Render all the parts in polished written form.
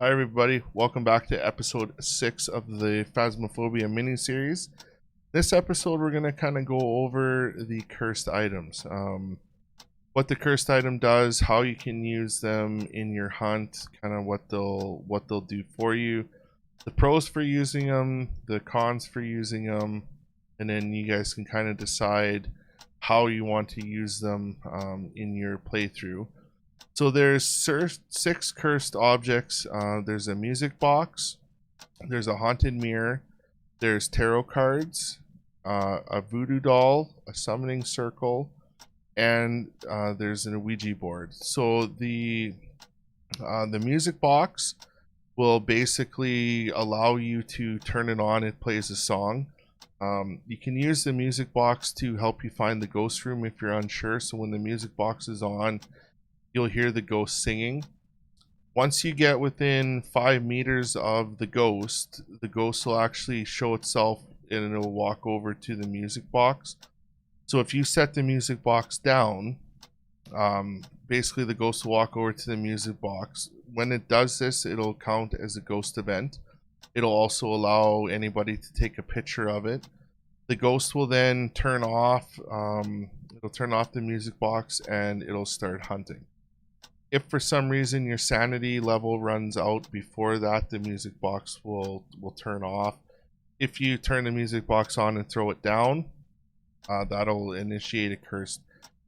Hi everybody, welcome back to episode 6 of the Phasmophobia mini-series. This episode we're going to kind of go over the cursed items. What the cursed item does, how you can use them in your hunt, kind of what they'll do for you, the pros for using them, the cons for using them, and then you guys can kind of decide how you want to use them in your playthrough. So there's 6 cursed objects. There's a music box, there's a haunted mirror, there's tarot cards, a voodoo doll, a summoning circle, and there's an Ouija board. So the music box will basically allow you to turn it on. It plays a song. You can use the music box to help you find the ghost room if you're unsure. So when the music box is on, you'll hear the ghost singing. Once you get within 5 meters of the ghost will actually show itself and it'll walk over to the music box. So if you set the music box down, basically the ghost will walk over to the music box. When it does this, it'll count as a ghost event. It'll also allow anybody to take a picture of it. The ghost will then turn off, it'll turn off the music box and it'll start hunting. If for some reason your sanity level runs out before that, the music box will turn off. If you turn the music box on and throw it down, that'll initiate a cursed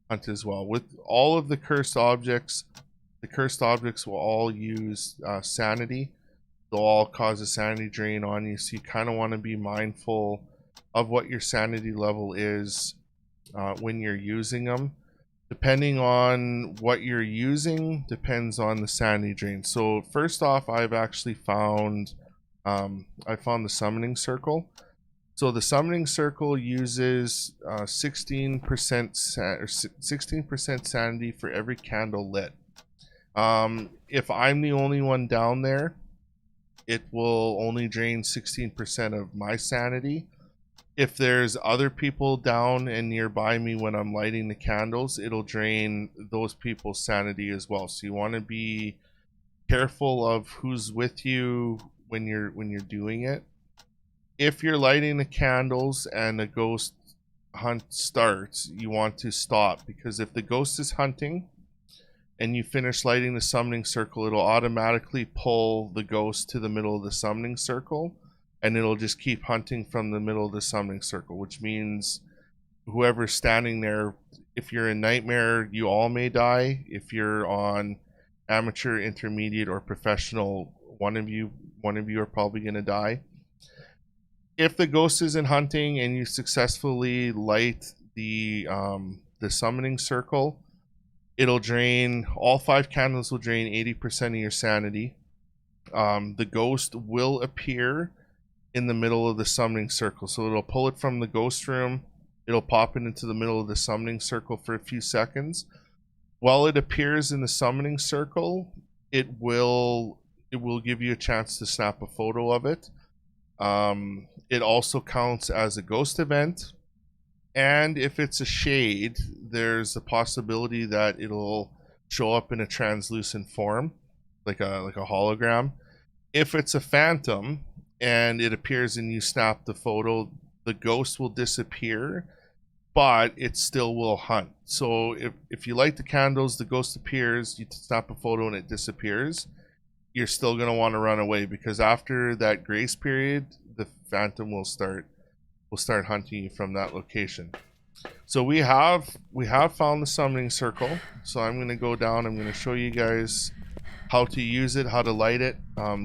hunt as well. With all of the cursed objects will all use sanity. They'll all cause a sanity drain on you, so you kind of want to be mindful of what your sanity level is when you're using them. Depending on what you're using, depends on the sanity drain. So first off, I've actually found the summoning circle. So the summoning circle uses 16% sanity for every candle lit. If I'm the only one down there, it will only drain 16% of my sanity. If there's other people down and nearby me when I'm lighting the candles, it'll drain those people's sanity as well. So you want to be careful of who's with you when you're doing it. If you're lighting the candles and the ghost hunt starts, you want to stop, because if the ghost is hunting and you finish lighting the summoning circle, it'll automatically pull the ghost to the middle of the summoning circle. And it'll just keep hunting from the middle of the summoning circle, which means whoever's standing there, if you're in nightmare, you all may die. If you're on amateur, intermediate, or professional, one of you are probably going to die. If the ghost isn't hunting and you successfully light the summoning circle, it'll drain, all 5 candles will drain 80% of your sanity. The ghost will appear in the middle of the summoning circle, so it'll pull it from the ghost room, it'll pop it into the middle of the summoning circle for a few seconds. While it appears in the summoning circle, it will give you a chance to snap a photo of it. It also counts as a ghost event, and if it's a shade, there's a possibility that it'll show up in a translucent form, like a hologram. If it's a phantom and it appears and you snap the photo, the ghost will disappear, but it still will hunt. So if you light the candles, the ghost appears, you snap a photo and it disappears, you're still going to want to run away, because after that grace period, the phantom will start hunting you from that location. So we have found the summoning circle. So I'm going to go down, I'm going to show you guys how to use it, how to light it.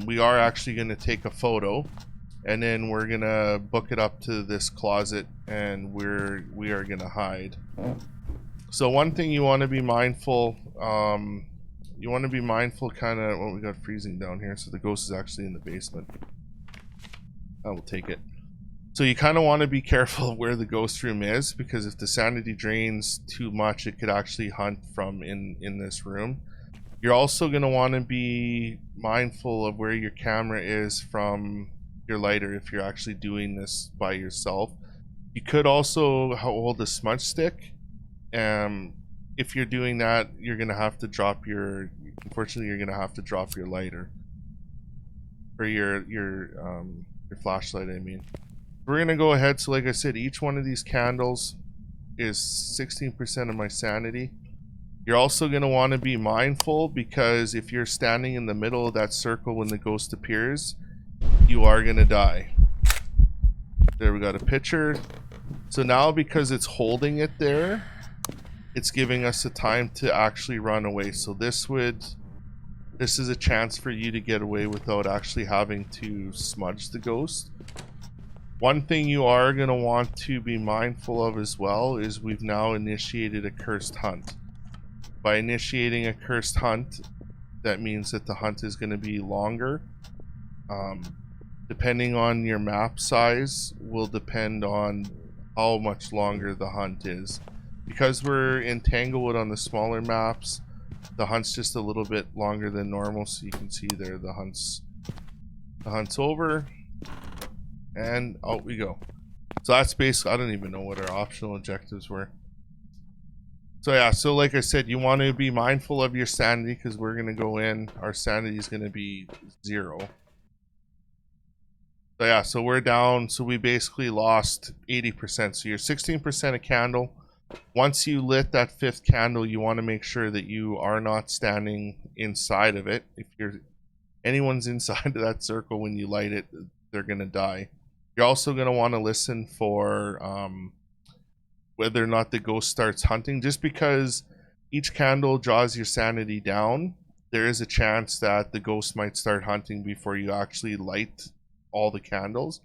We are actually going to take a photo, and then we're going to book it up to this closet, and we are going to hide. So one thing you want to be mindful, kind of, well, we got freezing down here, so the ghost is actually in the basement. I will take it. So you kind of want to be careful of where the ghost room is, because if the sanity drains too much, it could actually hunt from in this room. You're also going to want to be mindful of where your camera is from your lighter if you're actually doing this by yourself. You could also hold a smudge stick. If you're doing that, you're going to have to drop your, unfortunately, you're going to have to drop your lighter. or your flashlight, I mean. We're gonna go ahead. So like I said, each one of these candles is 16% of my sanity. You're also gonna want to be mindful, because if you're standing in the middle of that circle when the ghost appears, you are gonna die. There, we got a picture. So now, because it's holding it there, it's giving us the time to actually run away. So this is a chance for you to get away without actually having to smudge the ghost. One thing you are going to want to be mindful of as well is we've now initiated a cursed hunt. By initiating a cursed hunt, that means that the hunt is going to be longer. Depending on your map size will depend on how much longer the hunt is. Because we're in Tanglewood on the smaller maps, the hunt's just a little bit longer than normal. So you can see there the hunt's over, and out we go. So that's basically, I don't even know what our optional objectives were. So yeah, so like I said, you want to be mindful of your sanity, because we're going to go in, our sanity is going to be 0. So yeah, so we're down, so we basically lost 80%. So you're 16% a candle. Once you lit that 5th candle, you want to make sure that you are not standing inside of it. If anyone's inside of that circle when you light it, they're going to die. You're also going to want to listen for whether or not the ghost starts hunting. Just because each candle draws your sanity down, there is a chance that the ghost might start hunting before you actually light all the candles.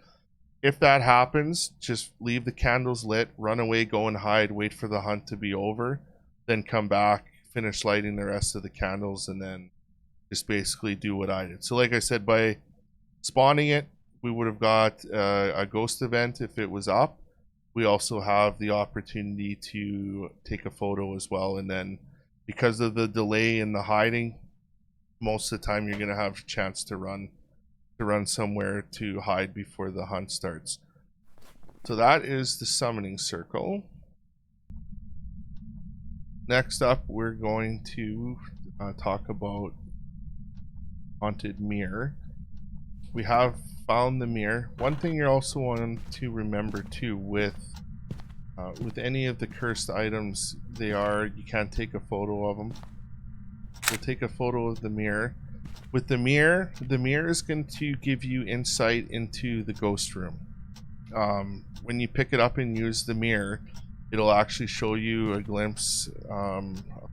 If that happens, just leave the candles lit, run away, go and hide, wait for the hunt to be over, then come back, finish lighting the rest of the candles, and then just basically do what I did. So like I said, by spawning it, we would have got a ghost event if it was up. We also have the opportunity to take a photo as well, and then because of the delay in the hiding, most of the time you're going to have a chance to run somewhere to hide before the hunt starts. So that is the summoning circle. Next up, we're going to talk about haunted mirror. We have found the mirror. One thing you're also wanting to remember too, with any of the cursed items, you can't take a photo of them. We'll take a photo of the mirror. With the mirror is going to give you insight into the ghost room. When you pick it up and use the mirror, it'll actually show you a glimpse, a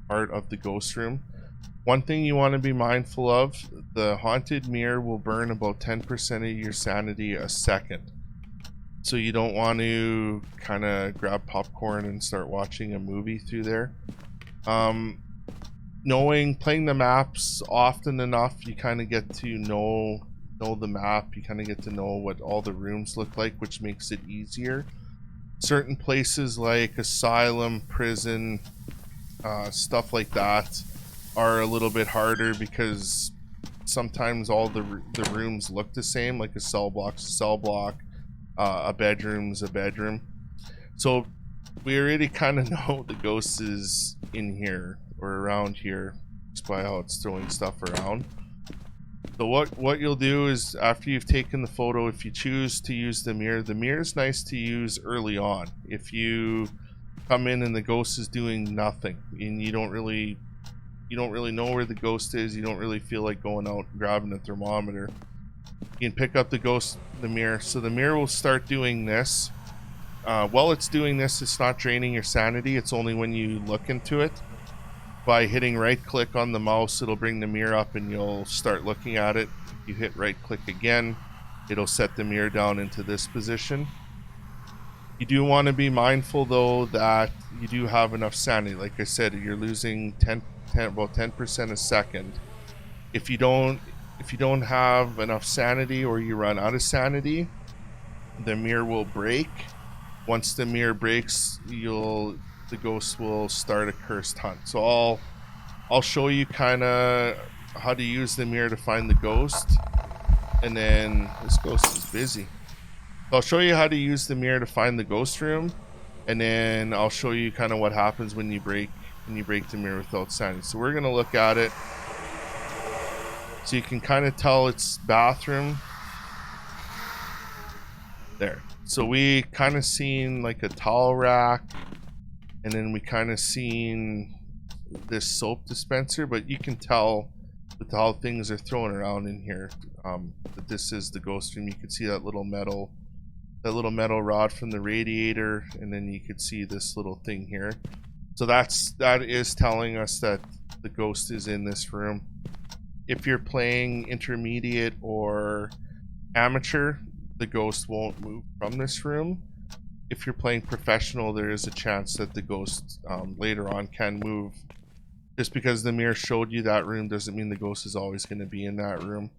part of the ghost room. One thing you want to be mindful of, the haunted mirror will burn about 10% of your sanity a second. So you don't want to kind of grab popcorn and start watching a movie through there. Playing the maps often enough, you kind of get to know the map. You kind of get to know what all the rooms look like, which makes it easier. Certain places like asylum, prison, stuff like that are a little bit harder, because sometimes all the rooms look the same, like a cell block's a cell block, a bedroom's a bedroom. So we already kind of know the ghost is in here or around here just by how it's throwing stuff around. So what you'll do is, after you've taken the photo, if you choose to use the mirror is nice to use early on. If you come in and the ghost is doing nothing and you don't really know where the ghost is, you don't really feel like going out and grabbing a thermometer, you can pick up the mirror. So the mirror will start doing this. While it's doing this, it's not draining your sanity. It's only when you look into it. By hitting right click on the mouse, it'll bring the mirror up and you'll start looking at it. You hit right click again, it'll set the mirror down into this position. You do want to be mindful though that you do have enough sanity. Like I said, you're losing about 10% a second. If you don't have enough sanity, or you run out of sanity, the mirror will break. Once the mirror breaks, the ghost will start a cursed hunt. So I'll show you kind of how to use the mirror to find the ghost, and then this ghost is busy. So I'll show you how to use the mirror to find the ghost room, and then I'll show you kind of what happens when you break the mirror without sanity. So we're gonna look at it. So you can kind of tell it's bathroom. There. So we kind of seen like a towel rack, and then we kind of seen this soap dispenser, but you can tell with how things are thrown around in here that this is the ghost room. You can see that little metal rod from the radiator, and then you could see this little thing here. So that is telling us that the ghost is in this room. If you're playing intermediate or amateur, the ghost won't move from this room. If you're playing professional, there is a chance that the ghost later on can move. Just because the mirror showed you that room doesn't mean the ghost is always going to be in that room.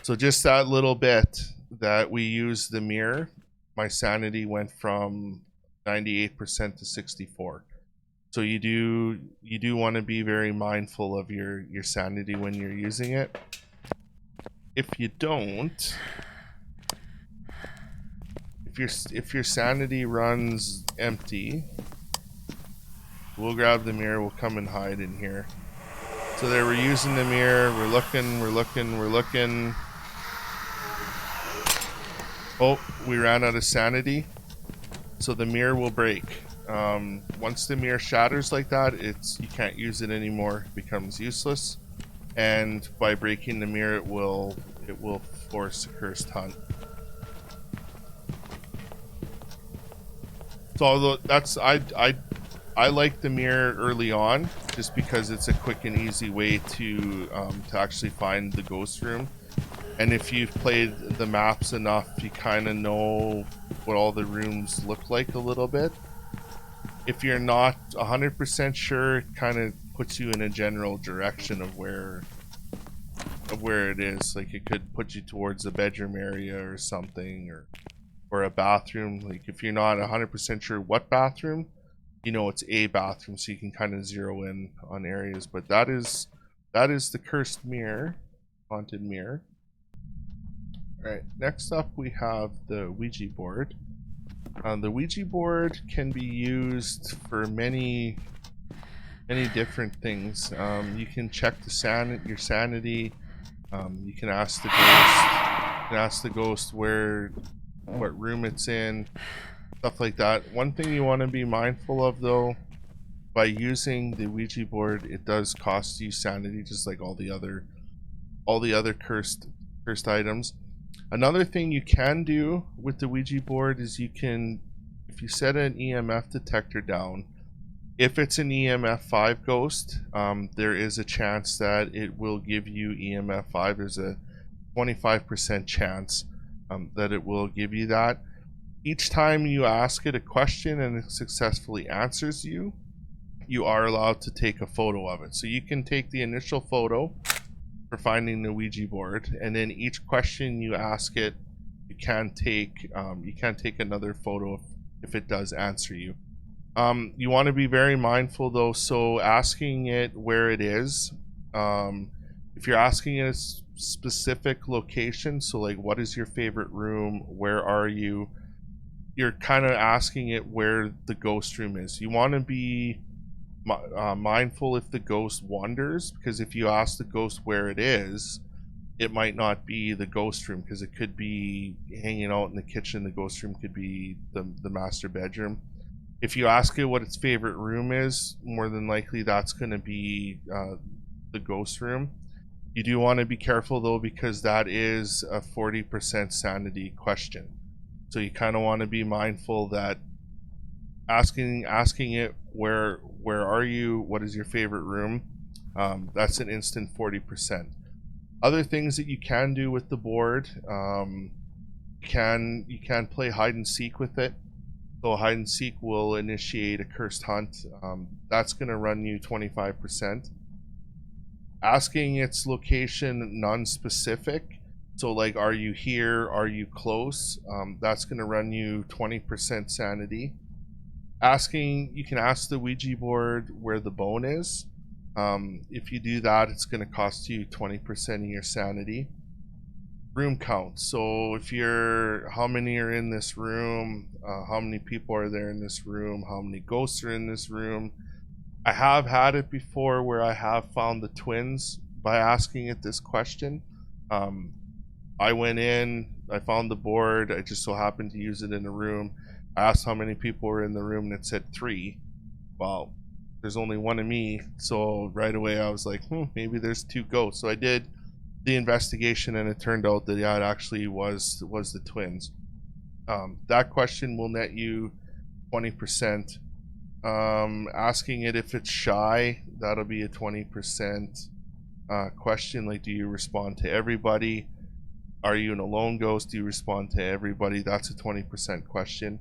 So just that little bit that we used the mirror, my sanity went from 98% to 64. So you do want to be very mindful of your sanity when you're using it. If you don't, if your sanity runs empty, we'll grab the mirror, we'll come and hide in here. So there, we're using the mirror, we're looking. Oh, we ran out of sanity. So the mirror will break. Once the mirror shatters like that, you can't use it anymore. It becomes useless. And by breaking the mirror, it will force a cursed hunt. So although I like the mirror early on just because it's a quick and easy way to actually find the ghost room. And if you've played the maps enough, you kind of know what all the rooms look like a little bit. If you're not 100% sure, it kind of puts you in a general direction of where it is. Like it could put you towards a bedroom area or something, or a bathroom. Like if you're not 100% sure what bathroom, you know it's a bathroom, so you can kind of zero in on areas. But that is the cursed mirror, haunted mirror. All right, next up we have the Ouija board. The Ouija board can be used for many different things. You can check your sanity. You can ask the ghost what room it's in, stuff like that. One thing you want to be mindful of though, by using the Ouija board, it does cost you sanity, just like all the other cursed items. Another thing you can do with the Ouija board is if you set an EMF detector down, if it's an EMF 5 ghost, there is a chance that it will give you EMF 5. There's a 25% chance that it will give you that. Each time you ask it a question and it successfully answers you, you are allowed to take a photo of it. So you can take the initial photo for finding the Ouija board, and then each question you ask it, you can take another photo if it does answer you. You want to be very mindful though. So asking it where it is, if you're asking it a specific location, so like what is your favorite room, where are you, you're kind of asking it where the ghost room is. You want to be mindful if the ghost wanders, because if you ask the ghost where it is, it might not be the ghost room, because it could be hanging out in the kitchen. The ghost room could be the master bedroom. If you ask it what its favorite room is, more than likely that's going to be the ghost room. You do want to be careful though, because that is a 40% sanity question. So you kind of want to be mindful that asking it where are you, what is your favorite room, that's an instant 40%. Other things that you can do with the board, you can play hide and seek with it. So hide and seek will initiate a cursed hunt. That's going to run you 25%. Asking its location non-specific, so like are you here, are you close, that's going to run you 20% sanity. You can ask the Ouija board where the bone is. If you do that, it's going to cost you 20% of your sanity. Room count, so how many are in this room, how many people are there in this room, how many ghosts are in this room. I have had it before where I have found the twins, by asking it this question. I went in, I found the board, I just so happened to use it in a room. I asked how many people were in the room, and it said 3. Well, there's only one of me, so right away I was like, maybe there's 2 ghosts. So I did the investigation, and it turned out that yeah, it actually was the twins. That question will net you 20%. Asking it if it's shy, that'll be a 20% question. Like, do you respond to everybody? Are you an alone ghost? Do you respond to everybody? That's a 20% question.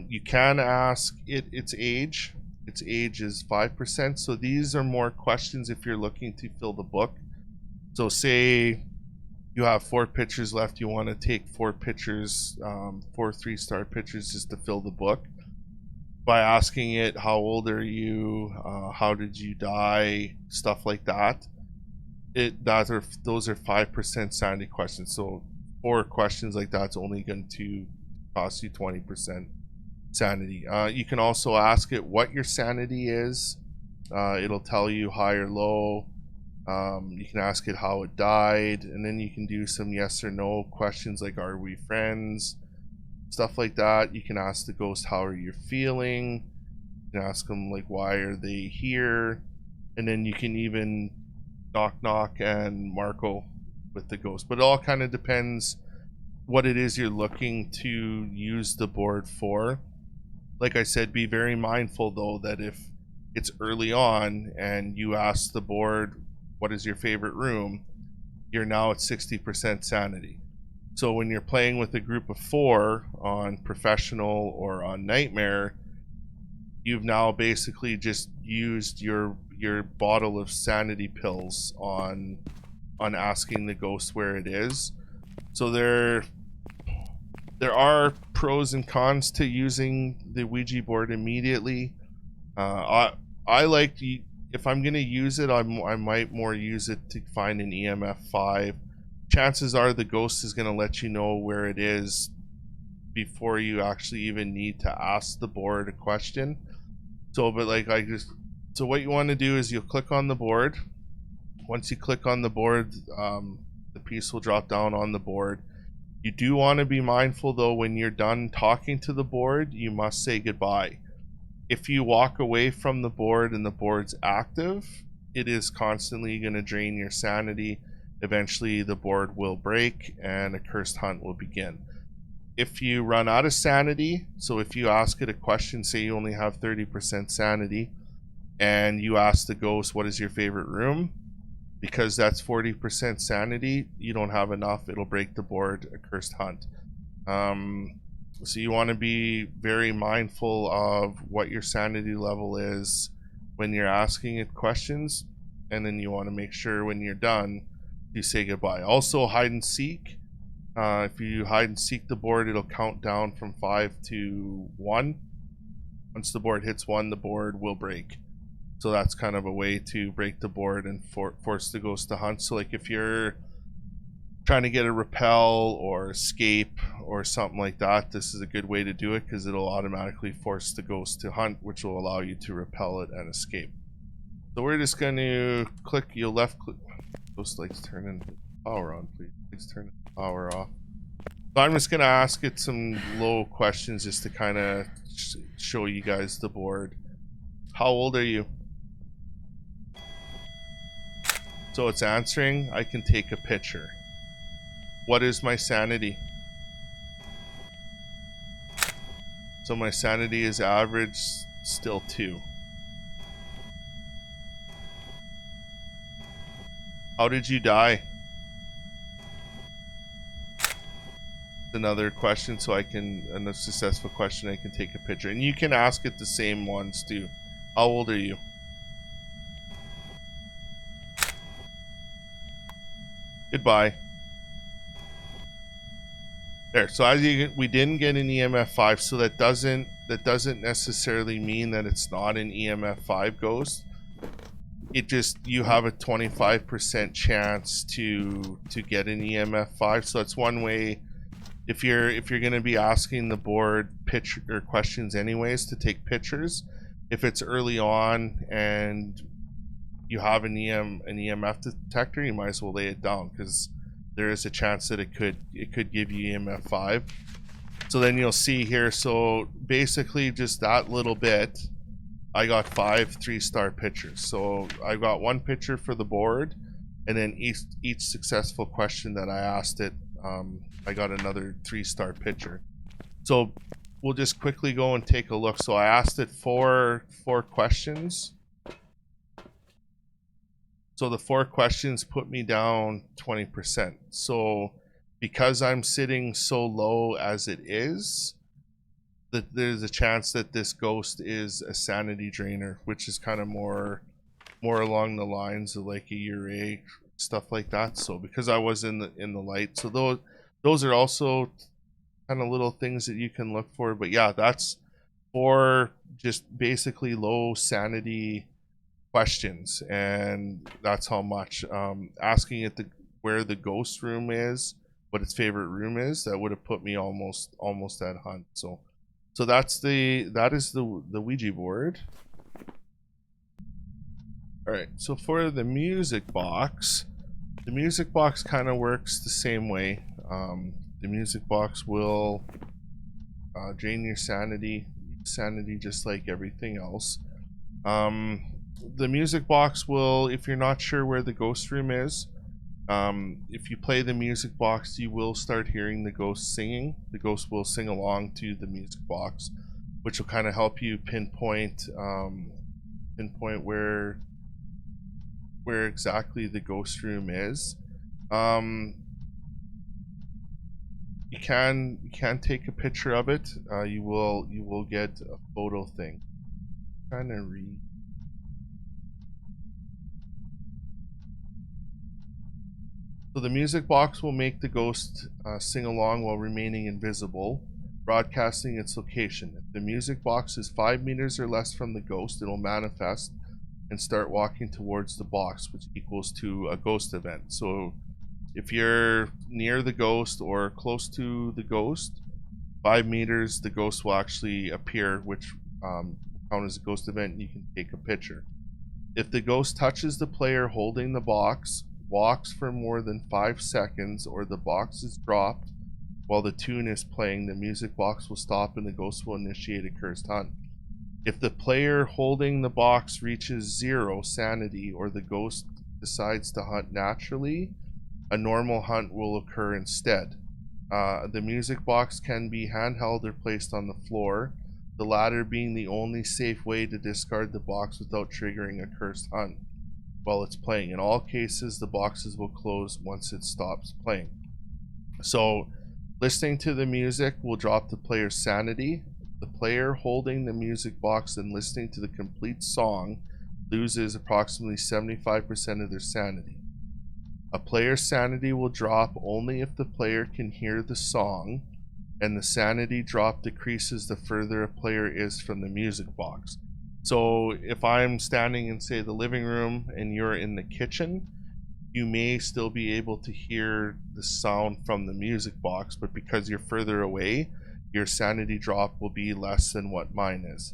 You can ask it its age. Its age is 5%. So these are more questions if you're looking to fill the book. So say you have 4 pictures left. You want to take 4 pictures, 4 3-star pictures just to fill the book. By asking it, how old are you? How did you die? Stuff like that. Those are 5% sanity questions. So 4 questions like that's only going to cost you 20% sanity. You can also ask it what your sanity is. It'll tell you high or low. You can ask it how it died, and then you can do some yes or no questions like, are we friends? Stuff like that. You can ask the ghost, how are you feeling? You can ask them like, why are they here? And then you can even knock and Marco with the ghost. But it all kind of depends what it is you're looking to use the board for. Like I said, be very mindful though that if it's early on and you ask the board, what is your favorite room? You're now at 60% sanity. So when you're playing with a group of 4 on professional or on nightmare, you've now basically just used your bottle of sanity pills on asking the ghost where it is. So there are pros and cons to using the Ouija board immediately. I like to, if I'm gonna use it, I might more use it to find an EMF 5. Chances are the ghost is gonna let you know where it is before you actually even need to ask the board a question. So, but like so what you want to do is you'll click on the board. Once you click on the board, the piece will drop down on the board. You do want to be mindful though, when you're done talking to the board, you must say goodbye. If you walk away from the board and the board's active, it is constantly going to drain your sanity. Eventually the board will break and a cursed hunt will begin. If you run out of sanity, so if you ask it a question, say you only have 30% sanity, and you ask the ghost, what is your favorite room? Because that's 40% sanity, you don't have enough, it'll break the board, a cursed hunt. So you want to be very mindful of what your sanity level is when you're asking it questions, and then you want to make sure when you're done, you say goodbye. Also, hide and seek. If you hide and seek the board, it'll count down from 5 to 1. Once the board hits 1, the board will break. So that's kind of a way to break the board and force the ghost to hunt. So like if you're trying to get a repel or escape or something like that, this is a good way to do it, because it'll automatically force the ghost to hunt, which will allow you to repel it and escape. So we're just going to click, you'll left click. Ghost likes turning the power on, please. Please turn the power off. So I'm just going to ask it some low questions just to kind of show you guys the board. How old are you? So it's answering. I can take a picture. What is my sanity? So my sanity is average, still 2. How did you die? Another question, so I can, a successful question, I can take a picture. And you can ask it the same ones too. How old are you? Goodbye. There. So as we didn't get an EMF 5, so that doesn't necessarily mean that it's not an EMF 5 ghost. It just, you have a 25% chance to get an EMF 5. So that's one way. If you're going to be asking the board picture or questions anyways, to take pictures. If it's early on and you have an EMF detector, you might as well lay it down, because there is a chance that it could give you EMF 5. So then you'll see here, so basically just that little bit, I got 5 3-star pictures. So I got 1 picture for the board, and then each successful question that I asked it, I got another 3-star picture. So we'll just quickly go and take a look. So I asked it four questions. So the 4 questions put me down 20%. So because I'm sitting so low as it is, that there's a chance that this ghost is a sanity drainer, which is kind of more along the lines of like a URA, stuff like that. So because I was in the light, so those are also kind of little things that you can look for. But yeah, that's 4 just basically low sanity questions, and that's how much. Asking it where the ghost room is, what its favorite room is, that would have put me almost at hunt. So that is the Ouija board. All right, so for the music box kind of works the same way. The music box will drain your sanity just like everything else. The music box will, if you're not sure where the ghost room is, if you play the music box, you will start hearing the ghost singing. The ghost will sing along to the music box, which will kind of help you pinpoint where exactly the ghost room is. You can take a picture of it. You will get a photo thing. Trying to read. So the music box will make the ghost sing along while remaining invisible, broadcasting its location. If the music box is 5 meters or less from the ghost, it will manifest and start walking towards the box, which equals to a ghost event. So if you're near the ghost or close to the ghost, 5 meters, the ghost will actually appear, which count as a ghost event, and you can take a picture. If the ghost touches the player holding the box, walks for more than 5 seconds, or the box is dropped while the tune is playing, the music box will stop and the ghost will initiate a cursed hunt. If the player holding the box reaches 0 sanity, or the ghost decides to hunt naturally, a normal hunt will occur instead. The music box can be handheld or placed on the floor, the latter being the only safe way to discard the box without triggering a cursed hunt while it's playing. In all cases, the boxes will close once it stops playing. So listening to the music will drop the player's sanity. The player holding the music box and listening to the complete song loses approximately 75% of their sanity. A player's sanity will drop only if the player can hear the song, and the sanity drop decreases the further a player is from the music box. So if I'm standing in, say, the living room and you're in the kitchen, you may still be able to hear the sound from the music box, but because you're further away, your sanity drop will be less than what mine is.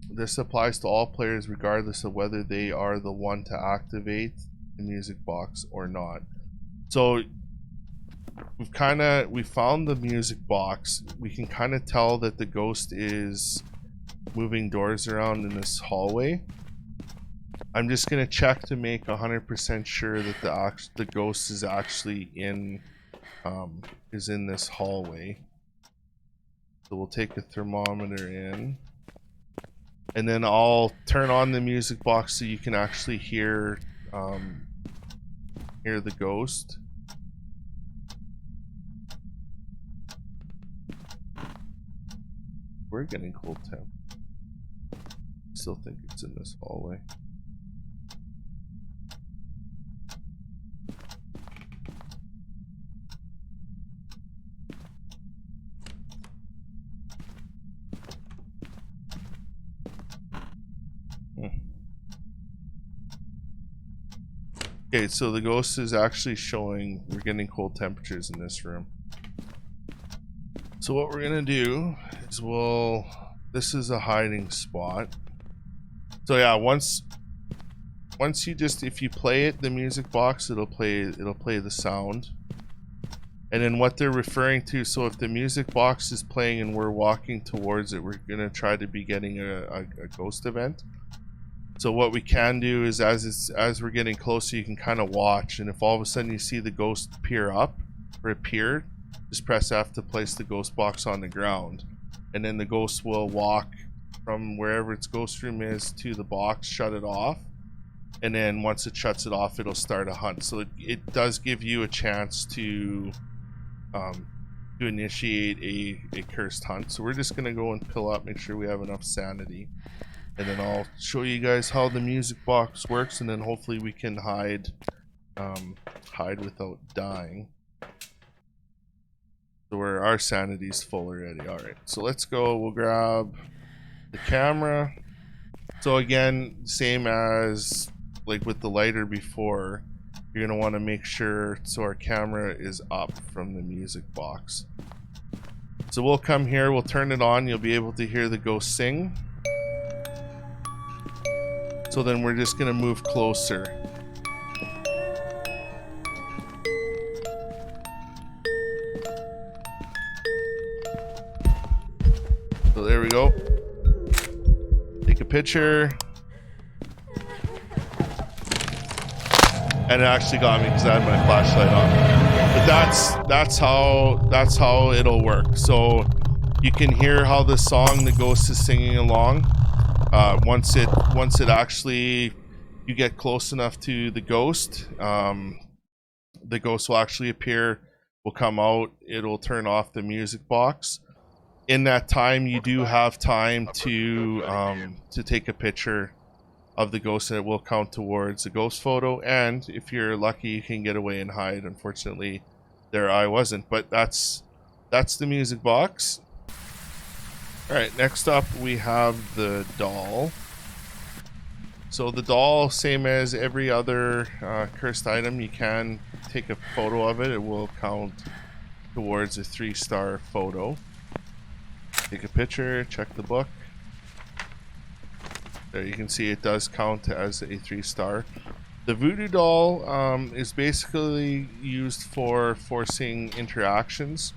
This applies to all players regardless of whether they are the one to activate the music box or not. So we found the music box. We can kind of tell that the ghost is moving doors around in this hallway. I'm just gonna check to make 100% sure that the ghost is actually in this hallway. So we'll take a thermometer in, and then I'll turn on the music box so you can actually hear the ghost. We're getting cold temp. Still think it's in this hallway. Okay, so the ghost is actually showing we're getting cold temperatures in this room. So what we're gonna do is this is a hiding spot. So yeah, once once you just, if you play it, the music box, it'll play the sound. And then what they're referring to, so if the music box is playing and we're walking towards it, we're gonna try to be getting a ghost event. So what we can do is, as we're getting closer, you can kind of watch, and if all of a sudden you see the ghost appear, just press F to place the ghost box on the ground, and then the ghost will walk from wherever its ghost room is to the box, shut it off, and then once it shuts it off, it'll start a hunt. So it does give you a chance to initiate a cursed hunt. So we're just gonna go and pill up, make sure we have enough sanity, and then I'll show you guys how the music box works, and then hopefully we can hide without dying. So where our sanity's full already. Alright, so let's go. We'll grab the camera. So again, same as like with the lighter before, you're going to want to make sure so our camera is up from the music box. So we'll come here, we'll turn it on, you'll be able to hear the ghost sing. So then we're just going to move closer. So there we go. Take a picture. And it actually got me because I had my flashlight on. But that's how it'll work. So you can hear how the song the ghost is singing along. Once it actually, you get close enough to the ghost will actually appear, will come out, it'll turn off the music box. In that time, you do have time to take a picture of the ghost, and it will count towards the ghost photo, and if you're lucky you can get away and hide. Unfortunately there I wasn't, but that's the music box. Alright, next up we have the doll. So the doll, same as every other cursed item, you can take a photo of it. It will count towards a 3-star photo. Take a picture, check the book. There you can see it does count as a 3-star. The Voodoo Doll is basically used for forcing interactions.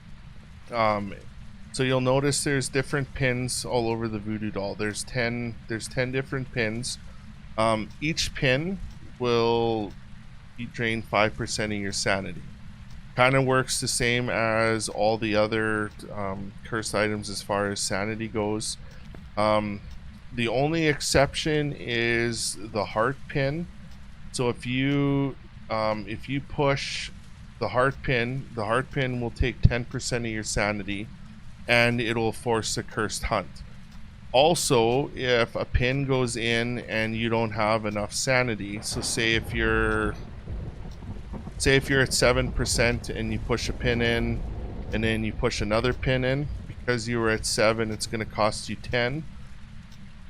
So you'll notice there's different pins all over the Voodoo Doll. There's 10 different pins. Each pin will drain 5% of your sanity. Kind of works the same as all the other cursed items as far as sanity goes. The only exception is the heart pin. So if you push the heart pin will take 10% of your sanity, and it'll force a cursed hunt. Also, if a pin goes in and you don't have enough sanity, so say if you're at 7% and you push a pin in, and then you push another pin in, because you were at 7, it's going to cost you 10.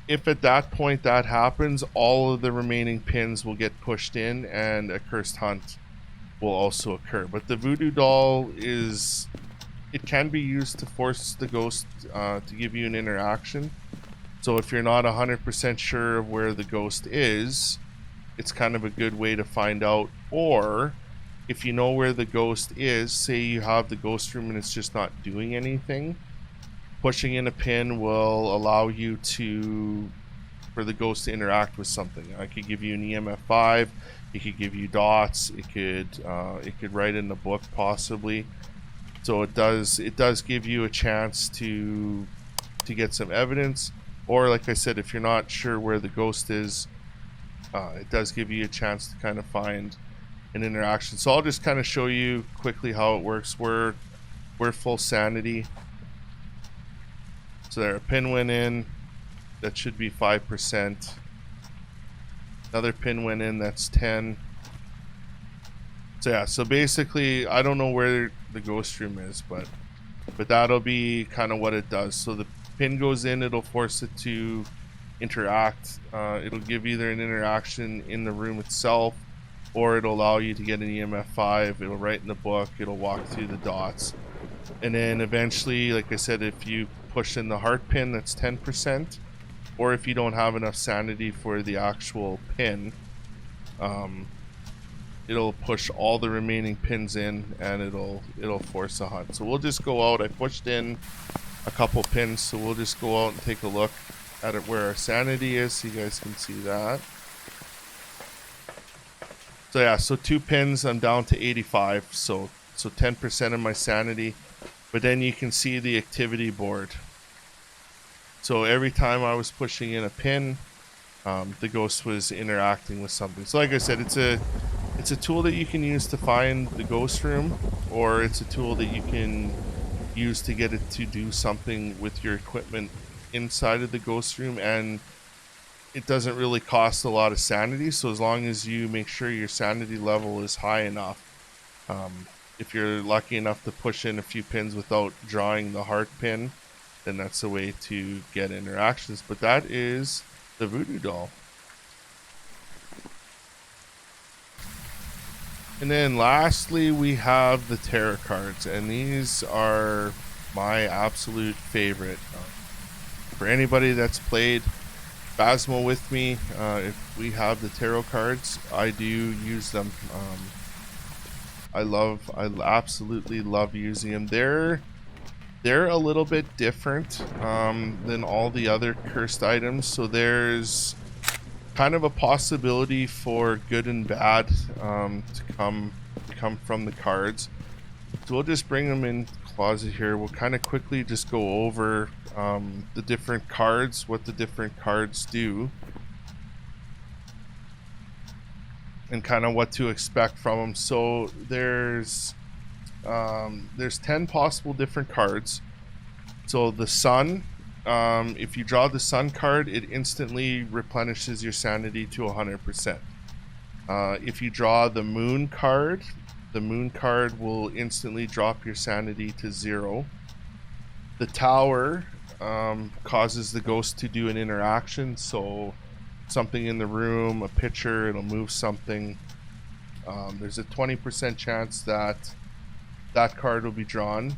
If at that point that happens, all of the remaining pins will get pushed in and a cursed hunt will also occur. But the Voodoo Doll it can be used to force the ghost to give you an interaction. So if you're not 100% sure of where the ghost is, it's kind of a good way to find out. Or if you know where the ghost is, say you have the ghost room and it's just not doing anything, pushing in a pin will allow you for the ghost to interact with something. I could give you an EMF 5, it could give you dots, it could write in the book possibly. So it does give you a chance to get some evidence. Or like I said, if you're not sure where the ghost is, it does give you a chance to kind of find an interaction. So I'll just kind of show you quickly how it works. We're full sanity. So there, a pin went in, that should be 5%. Another pin went in, that's 10. So yeah, so basically, I don't know where the ghost room is, but that'll be kind of what it does. So the pin goes in, it'll force it to interact. It'll give either an interaction in the room itself, or it'll allow you to get an EMF 5. It'll write in the book, it'll walk through the dots. And then eventually, like I said, if you push in the heart pin, that's 10%. Or if you don't have enough sanity for the actual pin, it'll push all the remaining pins in, and it'll force a hunt. So we'll just go out. I pushed in a couple pins, so we'll just go out and take a look at it where our sanity is, so you guys can see that. So yeah, so 2 pins, I'm down to 85, so 10% of my sanity. But then you can see the activity board. So every time I was pushing in a pin, the ghost was interacting with something. So like I said, it's a tool that you can use to find the ghost room, or it's a tool that you can use to get it to do something with your equipment inside of the ghost room, and it doesn't really cost a lot of sanity. So as long as you make sure your sanity level is high enough, if you're lucky enough to push in a few pins without drawing the heart pin, then that's the way to get interactions. But that is the Voodoo Doll. And then lastly, we have the tarot cards, and these are my absolute favorite. For anybody that's played Phasmo with me, if we have the tarot cards, I do use them. I absolutely love using them. They're a little bit different than all the other cursed items. So there's kind of a possibility for good and bad to come from the cards. So we'll just bring them in the closet here. We'll kind of quickly just go over the different cards, what the different cards do, and kind of what to expect from them. So there's 10 possible different cards. So the sun, if you draw the sun card, it instantly replenishes your sanity to 100%. If you draw the moon card will instantly drop your sanity to 0. The tower causes the ghost to do an interaction, so something in the room, a picture, it'll move something. There's a 20% chance that card will be drawn.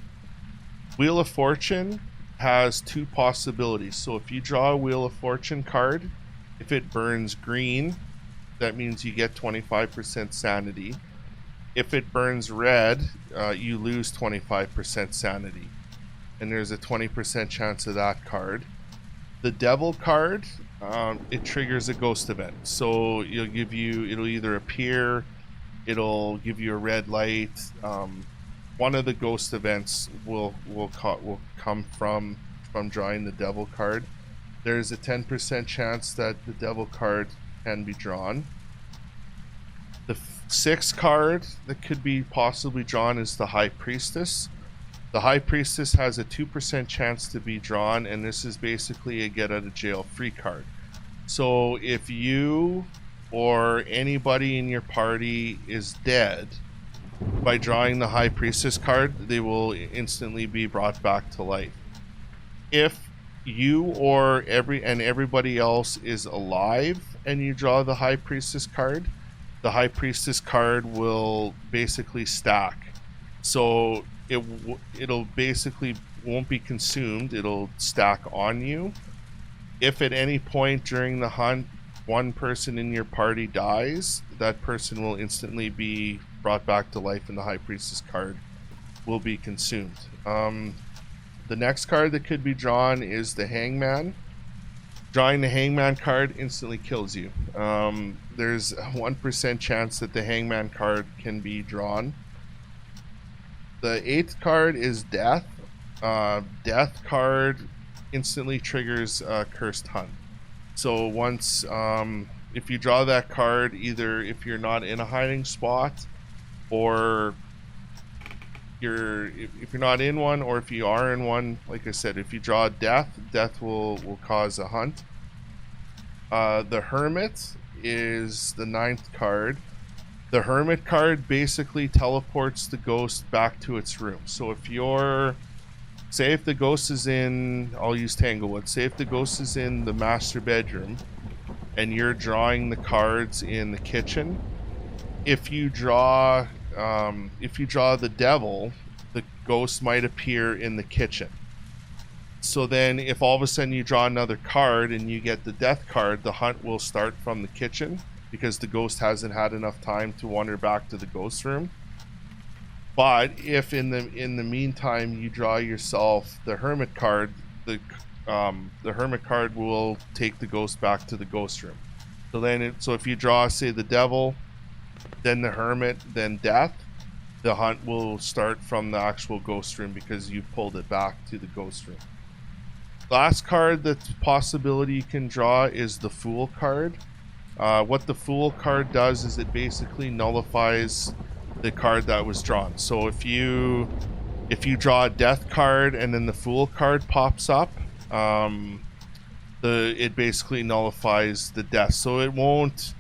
Wheel of Fortune has 2 possibilities. So if you draw a Wheel of Fortune card, if it burns green, that means you get 25% sanity. If it burns red, you lose 25% sanity. And there's a 20% chance of that card. The Devil card, it triggers a ghost event. So it'll either appear, it'll give you a red light. One of the ghost events will come from drawing the Devil card. There's a 10% chance that the Devil card can be drawn. The 6th card that could be possibly drawn is the High Priestess. The High Priestess has a 2% chance to be drawn, and this is basically a get out of jail free card. So if you or anybody in your party is dead, by drawing the High Priestess card, they will instantly be brought back to life. If you or everybody else is alive and you draw the High Priestess card, the High Priestess card will basically stack. So it'll basically won't be consumed, it'll stack on you. If at any point during the hunt one person in your party dies, that person will instantly be brought back to life and the High Priestess card will be consumed. The next card that could be drawn is the Hangman. Drawing the Hangman card instantly kills you. There's a 1% chance that the Hangman card can be drawn. The 8th card is Death. Death card instantly triggers a cursed hunt. So once, if you draw that card, either if you're not in a hiding spot, or if you're not in one, or if you are in one, like I said, if you draw Death will cause a hunt. The Hermit is the 9th card. The Hermit card basically teleports the ghost back to its room. So if the ghost is in, I'll use Tanglewood, say if the ghost is in the master bedroom and you're drawing the cards in the kitchen, if you draw the Devil, the ghost might appear in the kitchen. So then if all of a sudden you draw another card and you get the Death card, the hunt will start from the kitchen. because the ghost hasn't had enough time to wander back to the ghost room. But if in the meantime you draw yourself the hermit card, the hermit card will take the ghost back to the ghost room. So then, so if you draw, say, the devil, then the hermit, then death, the hunt will start from the actual ghost room because you pulled it back to the ghost room. Last card that's possibility you can draw is the Fool card. What the Fool card does is it basically nullifies the card that was drawn. So if you draw a Death card and then the Fool card pops up, it basically nullifies the Death. So it won't.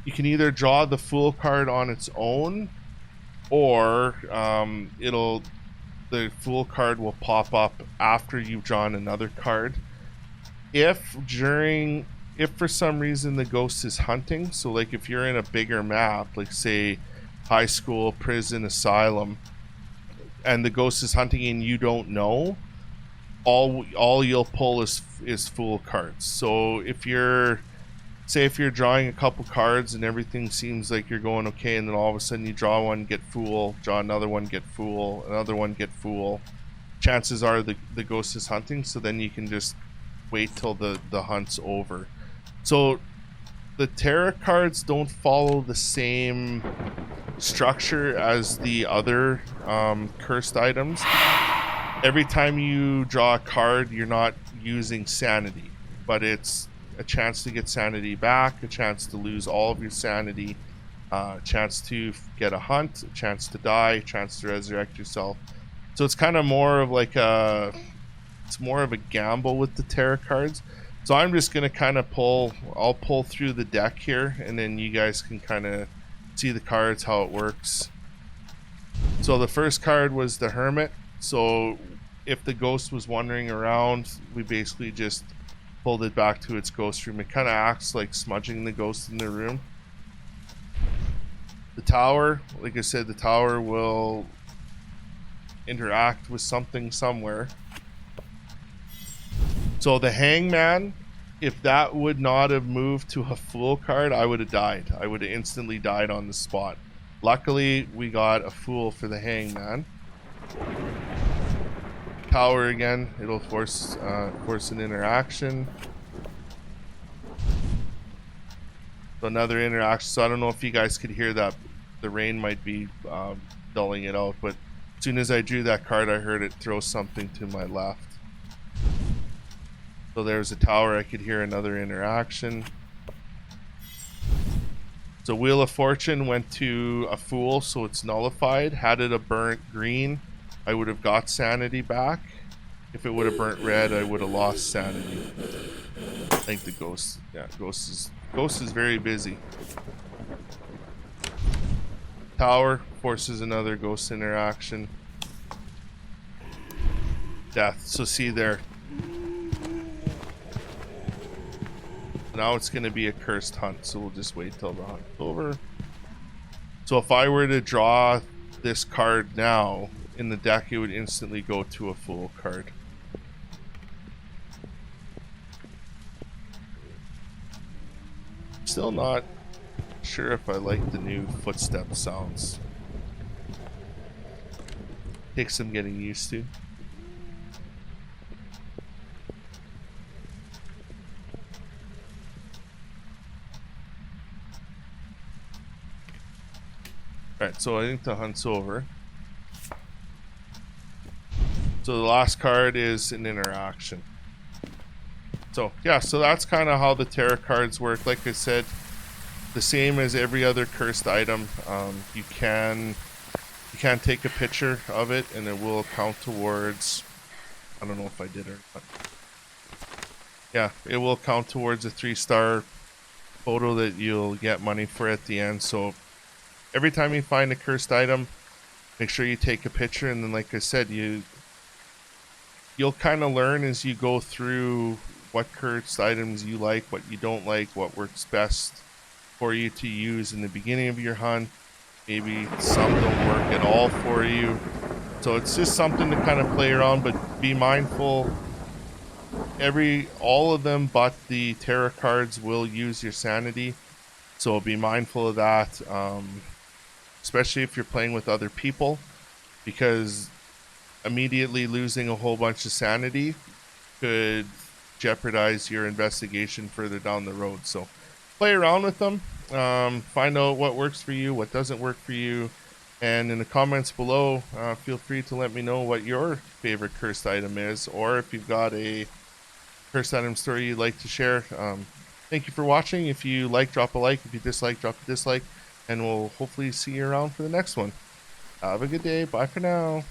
You can either draw the Fool card on its own, or the Fool card will pop up after you've drawn another card. If for some reason the ghost is hunting, so like if you're in a bigger map, like say high school, prison, asylum, and the ghost is hunting and you don't know, all you'll pull is Fool cards. So if you're drawing a couple cards and everything seems like you're going okay, and then all of a sudden you draw one, get Fool, draw another one, get Fool, another one, get Fool, chances are the ghost is hunting, so then you can just wait till the hunt's over. So the tarot cards don't follow the same structure as the other cursed items. Every time you draw a card, you're not using sanity, but it's a chance to get sanity back, a chance to lose all of your sanity, a chance to get a hunt, a chance to die, a chance to resurrect yourself. So it's kind of more of like a gamble with the tarot cards. So I'm just gonna kind of I'll pull through the deck here, and then you guys can kind of see the cards, how it works. So the first card was the Hermit. So if the ghost was wandering around, we basically just pulled it back to its ghost room. It kind of acts like smudging the ghost in the room. The Tower, like I said, the Tower will interact with something somewhere. So the Hangman, if that would not have moved to a Fool card, I would have died. I would have instantly died on the spot. Luckily, we got a Fool for the Hangman. Tower again, it'll force an interaction. So another interaction. So I don't know if you guys could hear that. The rain might be dulling it out, but as soon as I drew that card, I heard it throw something to my left. So there's a Tower. I could hear another interaction. So Wheel of Fortune went to a Fool, so it's nullified. Had it a burnt green, I would have got sanity back. If it would have burnt red, I would have lost sanity. I think the ghost, yeah, ghost is very busy. Tower forces another ghost interaction. Death. So see there. Now it's going to be a cursed hunt, so we'll just wait till the hunt's over. So if I were to draw this card now in the deck, it would instantly go to a Fool card. Still not sure if I like the new footstep sounds. Takes some getting used to. Alright, so I think the hunt's over. So the last card is an interaction. So yeah, so that's kind of how the tarot cards work. Like I said, the same as every other cursed item. You can take a picture of it, and it will count towards. I don't know if I did or not. Yeah, it will count towards a 3-star photo that you'll get money for at the end. So every time you find a cursed item, make sure you take a picture, and then, like I said, you'll kind of learn as you go through what cursed items you like, what you don't like, what works best for you to use in the beginning of your hunt. Maybe some don't work at all for you. So it's just something to kind of play around, but be mindful. All of them but the tarot cards will use your sanity. So be mindful of that, especially if you're playing with other people, because immediately losing a whole bunch of sanity could jeopardize your investigation further down the road. So play around with them, find out what works for you, what doesn't work for you, and in the comments below, feel free to let me know what your favorite cursed item is, or if you've got a cursed item story you'd like to share. Thank you for watching. If you like, drop a like. If you dislike, drop a dislike, and we'll hopefully see you around for the next one. Have a good day. Bye for now.